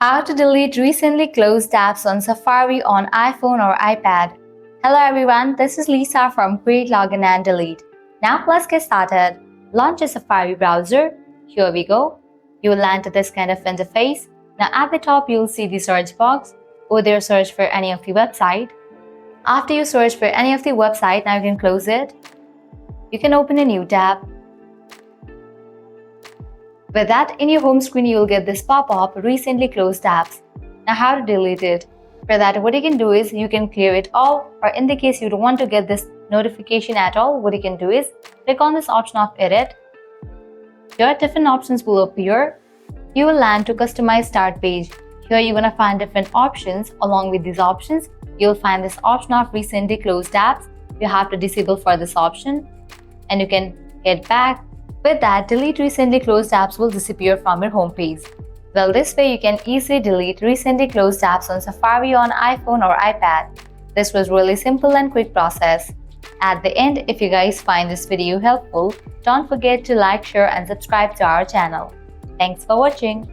How to delete recently closed apps on Safari on iPhone or iPad. Hello everyone, this is Lisa from Create, Login and Delete. Now let's get started. Launch a Safari browser. Here we go. You will land to this kind of interface. Now at the top you'll see the search box. Over there search for any of the website. After you search for any of the website, now you can close it. You can open a new tab. With that, in your home screen, you will get this pop-up, recently closed apps. Now how to delete it? For that, what you can do is you can clear it all, or in the case you don't want to get this notification at all, what you can do is click on this option of edit. Here different options will appear. You will land to customize start page. Here you're going to find different options. Along with these options, you'll find this option of recently closed apps. You have to disable for this option and you can hit back. With that, delete recently closed apps will disappear from your home page. Well, this way you can easily delete recently closed apps on Safari on iPhone or iPad. This was really simple and quick process. At the end, if you guys find this video helpful, don't forget to like, share and subscribe to our channel. Thanks for watching.